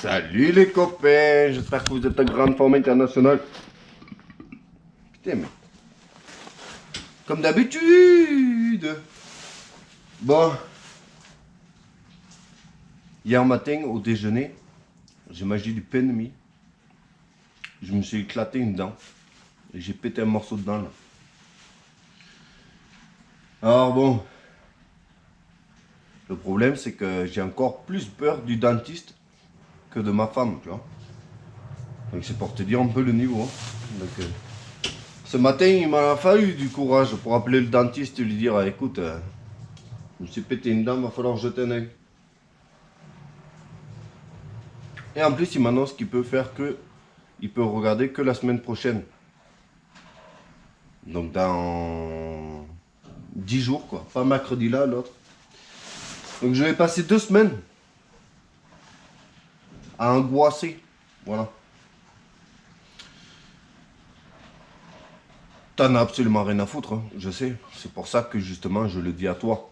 Salut les copains, j'espère que vous êtes en grande forme internationale. Putain mais... Comme d'habitude. Bon. Hier matin au déjeuner, j'ai mangé du pain de mie. Je me suis éclaté une dent. Et j'ai pété un morceau de dent là. Alors bon. Le problème c'est que j'ai encore plus peur du dentiste que de ma femme, tu vois. Donc c'est pour te dire un peu le niveau. Hein. Donc, ce matin, il m'a fallu du courage pour appeler le dentiste et lui dire écoute, je me suis pété une dent, il va falloir jeter un œil. Et en plus, il m'annonce qu'il peut faire que, il peut regarder que la semaine prochaine. Donc dans 10 jours, quoi. Pas mercredi là, l'autre. Donc je vais passer 2 semaines à angoisser. Voilà. T'en as absolument rien à foutre, hein, je sais. C'est pour ça que justement je le dis à toi.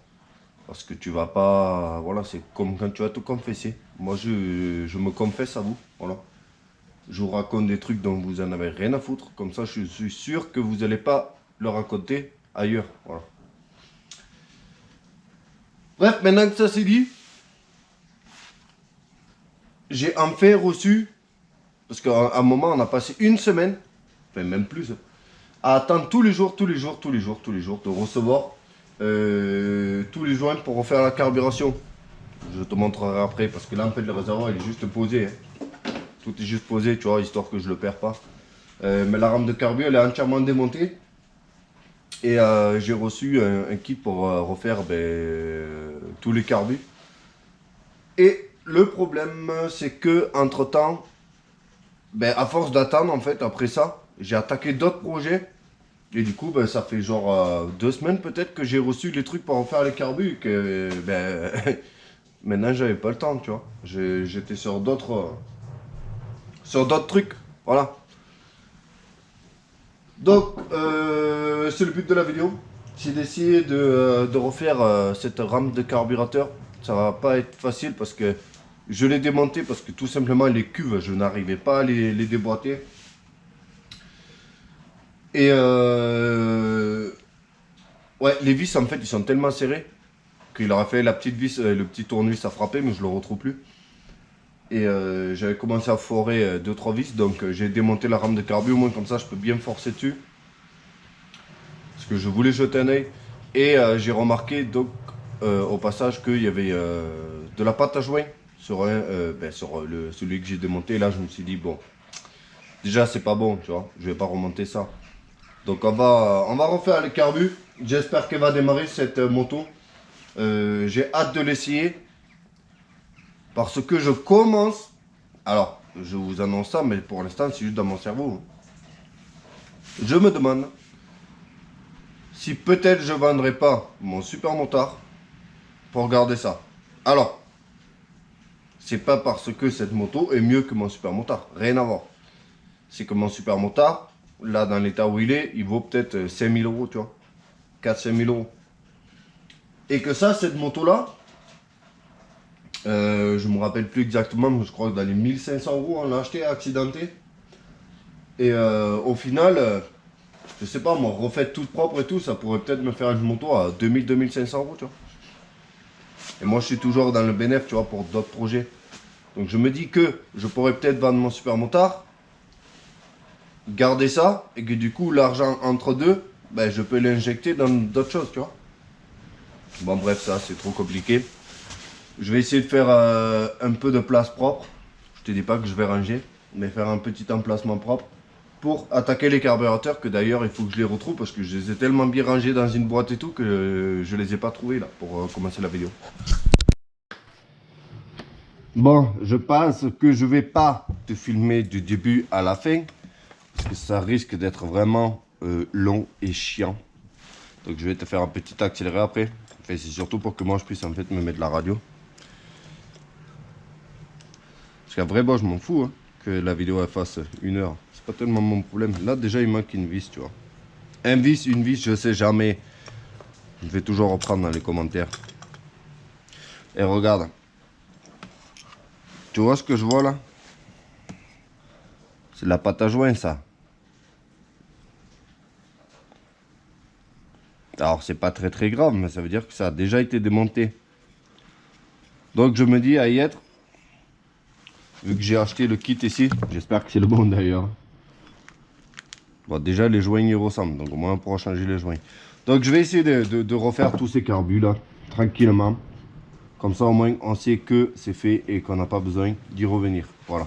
Parce que tu vas pas... Voilà, c'est comme quand tu vas te confesser. Moi, je me confesse à vous. Voilà. Je vous raconte des trucs dont vous en avez rien à foutre. Comme ça, je suis sûr que vous n'allez pas le raconter ailleurs. Voilà. Bref, maintenant que ça c'est dit, j'ai enfin reçu... Parce qu'à un moment, on a passé une semaine, enfin même plus, à attendre tous les jours de recevoir tous les joints pour refaire la carburation. Je te montrerai après parce que là en fait le réservoir il est juste posé. Hein. Tout est juste posé, tu vois, histoire que je le perds pas. Mais la rame de carbu elle est entièrement démontée. Et j'ai reçu un kit pour refaire tous les carbus. Et le problème c'est que entre temps, à force d'attendre en fait après ça, j'ai attaqué d'autres projets. Et du coup, ça fait genre 2 semaines peut-être que j'ai reçu les trucs pour refaire les carbus. Que maintenant j'avais pas le temps, tu vois. J'étais sur d'autres trucs. Voilà. Donc, c'est le but de la vidéo. C'est d'essayer de refaire cette rame de carburateur. Ça va pas être facile parce que je l'ai démonté parce que tout simplement les cuves, je n'arrivais pas à les déboîter. Et ouais, les vis en fait ils sont tellement serrés qu'il aurait fait la petite vis, le petit tournevis à frapper, mais je le retrouve plus. Et j'avais commencé à forer 2-3 vis, donc j'ai démonté la rame de carbu, au moins comme ça je peux bien forcer dessus. Parce que je voulais jeter un œil. Et j'ai remarqué donc au passage qu'il y avait de la pâte à joint sur, celui que j'ai démonté. Et là je me suis dit bon, déjà c'est pas bon, tu vois, je vais pas remonter ça. Donc on va refaire le carbu. J'espère qu'elle va démarrer cette moto. J'ai hâte de l'essayer. Parce que je commence... Alors, je vous annonce ça, mais pour l'instant, c'est juste dans mon cerveau. Je me demande si peut-être je ne vendrai pas mon super motard pour garder ça. Alors, c'est pas parce que cette moto est mieux que mon super motard. Rien à voir. C'est que mon super motard, là, dans l'état où il vaut peut-être 5000 euros, tu vois. 4-5 000 euros. Et que ça, cette moto-là, je me rappelle plus exactement, mais je crois que dans les 1500 euros, on l'a acheté accidenté. Et au final, je sais pas, moi, refaite toute propre et tout, ça pourrait peut-être me faire une moto à 2000-2500 euros, tu vois. Et moi, je suis toujours dans le bénéfice, tu vois, pour d'autres projets. Donc je me dis que je pourrais peut-être vendre mon super motard, garder ça, et que du coup, l'argent entre deux, je peux l'injecter dans d'autres choses, tu vois. Bon, bref, ça, c'est trop compliqué. Je vais essayer de faire un peu de place propre. Je te dis pas que je vais ranger, mais faire un petit emplacement propre pour attaquer les carburateurs, que d'ailleurs il faut que je les retrouve parce que je les ai tellement bien rangés dans une boîte et tout que je les ai pas trouvés là pour commencer la vidéo. Bon, je pense que je vais pas te filmer du début à la fin parce que ça risque d'être vraiment long et chiant. Donc je vais te faire un petit accéléré après. Enfin, c'est surtout pour que moi je puisse en fait me mettre la radio. Parce qu'après, bon, je m'en fous hein, que la vidéo elle fasse 1 heure. C'est pas tellement mon problème. Là, déjà, il manque une vis, tu vois. Un vis, une vis, je sais jamais. Je vais toujours reprendre dans les commentaires. Et regarde. Tu vois ce que je vois là? C'est de la pâte à joint ça. Alors c'est pas très grave, mais ça veut dire que ça a déjà été démonté. Donc je me dis à y être, vu que j'ai acheté le kit ici, j'espère que c'est le bon d'ailleurs. Bon, déjà les joints y ressemblent, donc au moins on pourra changer les joints. Donc je vais essayer de refaire tous ces carbus là, tranquillement. Comme ça au moins on sait que c'est fait et qu'on n'a pas besoin d'y revenir. Voilà.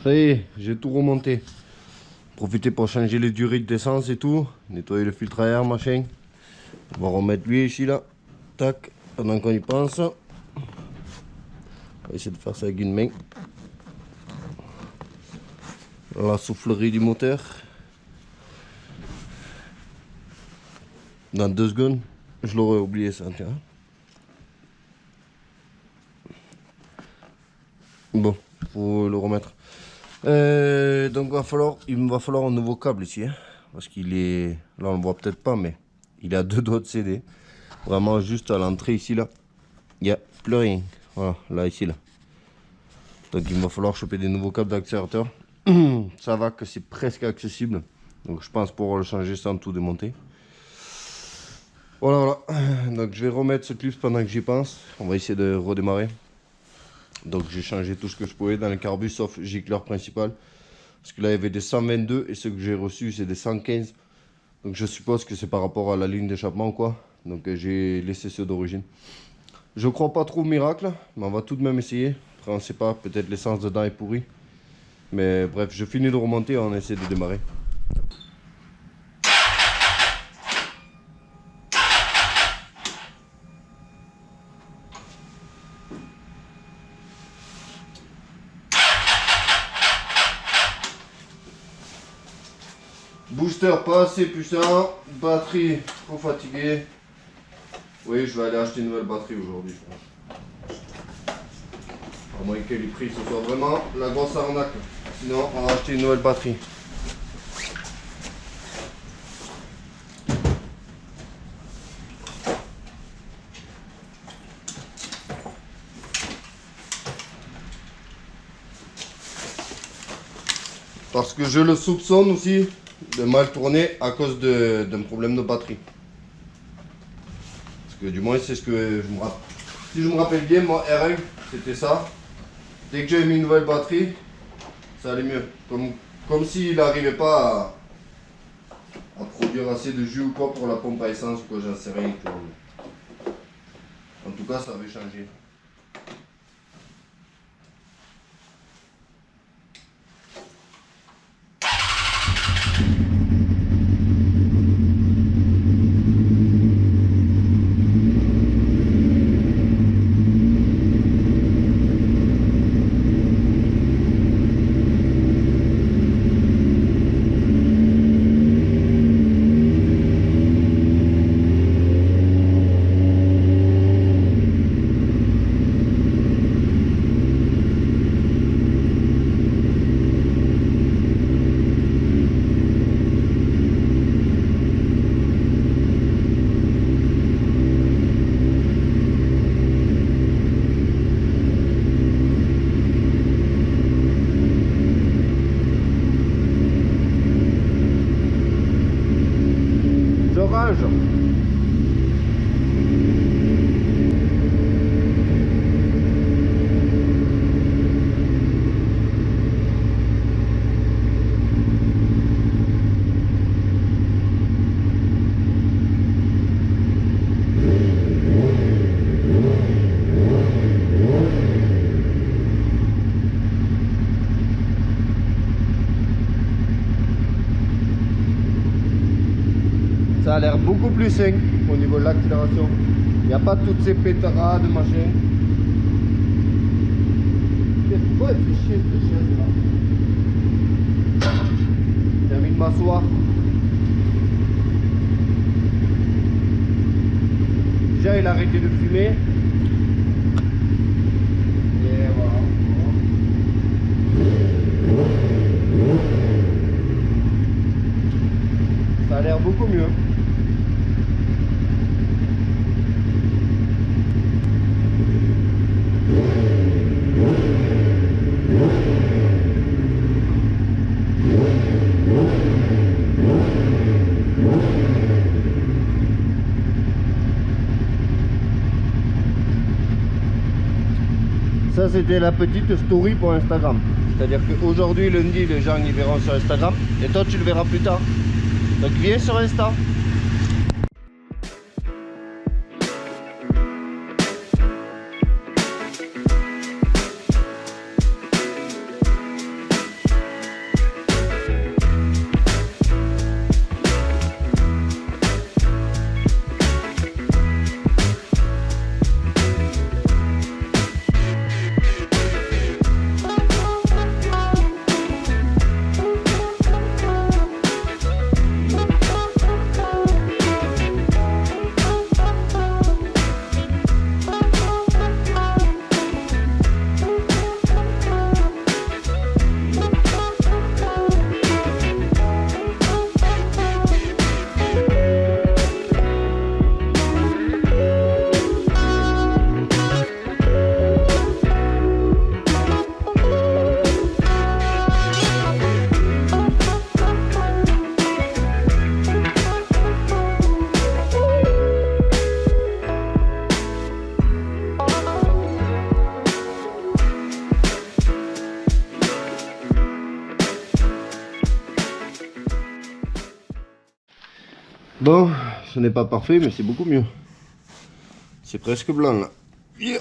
Ça y est, j'ai tout remonté. Profiter pour changer les durées d'essence et tout. Nettoyer le filtre à air, machin. On va remettre lui ici là. Tac, pendant qu'on y pense. On va essayer de faire ça avec une main. La soufflerie du moteur. Dans 2 secondes, je l'aurais oublié ça, tiens. Bon, faut le remettre. Donc il me va falloir un nouveau câble ici, hein, parce qu'il est, là on le voit peut-être pas, mais il a 2 doigts de céder. Vraiment juste à l'entrée ici là, il n'y a plus rien. Voilà, là ici là. Donc il me va falloir choper des nouveaux câbles d'accélérateur. Ça va que c'est presque accessible, donc je pense pouvoir le changer sans tout démonter. Voilà, donc je vais remettre ce clip pendant que j'y pense. On va essayer de redémarrer. Donc j'ai changé tout ce que je pouvais dans le carbu sauf gicleur principal. Parce que là il y avait des 122 et ce que j'ai reçu c'est des 115. Donc je suppose que c'est par rapport à la ligne d'échappement quoi. Donc j'ai laissé ceux d'origine. Je crois pas trop au miracle, mais on va tout de même essayer. Après on sait pas, peut-être l'essence dedans est pourrie. Mais bref, je finis de remonter et on essaie de démarrer. Booster pas assez puissant, batterie trop fatiguée. Oui, je vais aller acheter une nouvelle batterie aujourd'hui, je pense. À moins que les prix ce soit vraiment la grosse arnaque. Sinon, on va acheter une nouvelle batterie. Parce que je le soupçonne aussi de mal tourner à cause d'un problème de batterie. Parce que du moins c'est ce que je me rappelle. Si je me rappelle bien, mon R1 c'était ça. Dès que j'ai mis une nouvelle batterie, ça allait mieux. Comme s'il n'arrivait pas à produire assez de jus ou quoi pour la pompe à essence ou quoi, j'en sais rien. En tout cas ça avait changé. change. Ça a l'air beaucoup plus sain au niveau de l'accélération. Il n'y a pas toutes ces pétarades, machin. Pourquoi elle fait chier cette chaise là? J'ai envie de m'asseoir. Déjà il a arrêté de fumer. Et voilà. Ça a l'air beaucoup mieux. Ça c'était la petite story pour Instagram. C'est-à-dire qu'aujourd'hui lundi les gens y verront sur Instagram et toi tu le verras plus tard. Donc viens sur Insta. Bon, ce n'est pas parfait, mais c'est beaucoup mieux. C'est presque blanc là. Yeah.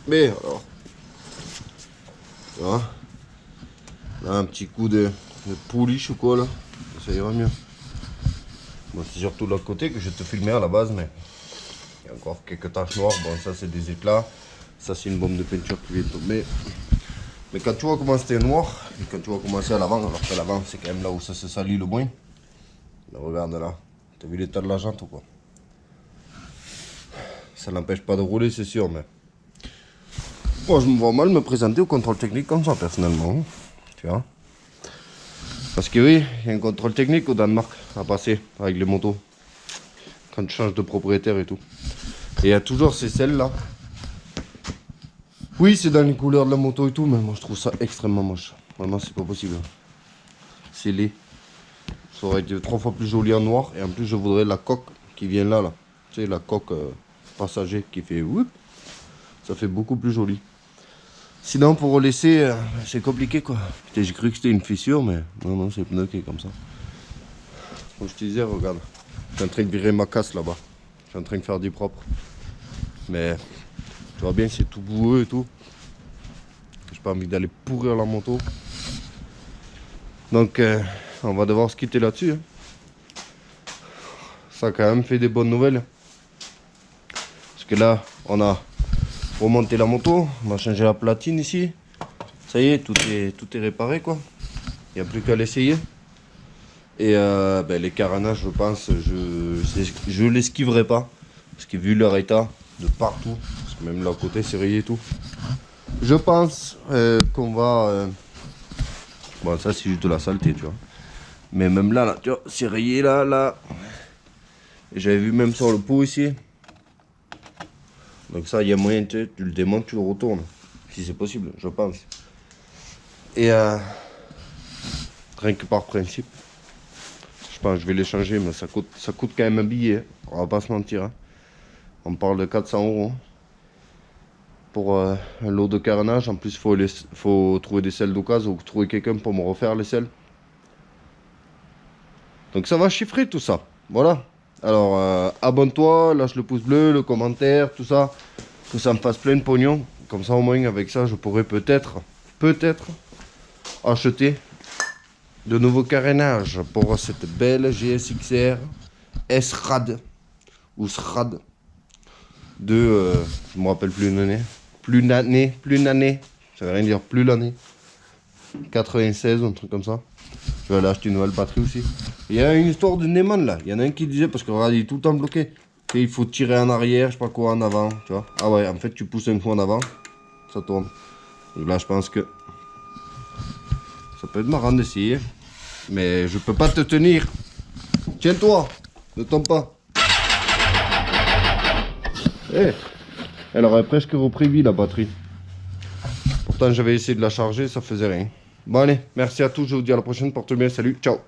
Mais alors, tu vois, là un petit coup de polish ou quoi là, ça ira mieux. Bon, c'est surtout de l'autre côté que je te filmais à la base, mais il y a encore quelques taches noires. Bon, ça c'est des éclats, ça c'est une bombe de peinture qui vient de tomber. Mais quand tu vois comment c'était noir, et quand tu vois comment c'est à l'avant, alors qu'à l'avant c'est quand même là où ça se salit le moins. Là, regarde là, t'as vu l'état de la jante ou quoi? Ça n'empêche pas de rouler, c'est sûr, mais moi je me vois mal me présenter au contrôle technique comme ça personnellement, tu vois. Parce que oui, il y a un contrôle technique au Danemark à passer avec les motos quand tu changes de propriétaire et tout. Et il y a toujours ces selles là. Oui, c'est dans les couleurs de la moto et tout, mais moi je trouve ça extrêmement moche. Vraiment, c'est pas possible. C'est laid. Ça aurait été 3 fois plus joli en noir. Et en plus, je voudrais la coque qui vient là. Tu sais, la coque passager qui fait whoop. Ça fait beaucoup plus joli. Sinon, pour laisser, c'est compliqué quoi. J'ai cru que c'était une fissure, mais non, c'est le pneu qui est comme ça. Comme je te disais, regarde. Je suis en train de virer ma casse là-bas. Je suis en train de faire du propre. Mais tu vois bien, c'est tout boueux et tout. J'ai pas envie d'aller pourrir la moto. Donc, on va devoir se quitter là-dessus. Hein. Ça a quand même fait des bonnes nouvelles. Parce que là, on a remonté la moto, on a changé la platine ici. Ça y est, tout est réparé quoi. Il n'y a plus qu'à l'essayer. Et les carénages, je pense, je l'esquiverai pas. Parce que vu leur état de partout, parce que même là à côté c'est rayé et tout. Je pense qu'on va... Bon, ça c'est juste de la saleté, tu vois. Mais même là, tu vois, c'est rayé là. Et j'avais vu même sur le pot ici. Donc ça, il y a moyen, tu le démontes, tu le retournes. Si c'est possible, je pense. Et rien que par principe, je Je pense que je vais les changer, mais ça coûte quand même un billet. On va pas se mentir. Hein. On parle de 400 € pour un lot de carénage. En plus, il faut trouver des selles d'occasion ou trouver quelqu'un pour me refaire les selles. Donc ça va chiffrer tout ça. Voilà. Alors, abonne-toi, lâche le pouce bleu, le commentaire, tout ça. Que ça me fasse plein de pognon. Comme ça, au moins, avec ça, je pourrais peut-être acheter de nouveaux carénages pour cette belle GSXR S-Rad ou SRAD de, je me rappelle plus l'année, plus l'année, ça veut rien dire, plus l'année, 96 un truc comme ça. Je vais aller acheter une nouvelle batterie aussi. Il y a une histoire de Neyman là, il y en a un qui disait, parce que regarde, il est tout le temps bloqué, qu'il faut tirer en arrière, je sais pas quoi, en avant, tu vois. Ah ouais, en fait tu pousses un coup en avant, ça tourne. Donc là je pense que ça peut être marrant d'essayer. Mais je peux pas te tenir. Tiens-toi. Ne tombe pas. Eh, elle aurait presque repris vie la batterie. Pourtant j'avais essayé de la charger, ça faisait rien. Bon allez, merci à tous, je vous dis à la prochaine, portez bien, salut, ciao.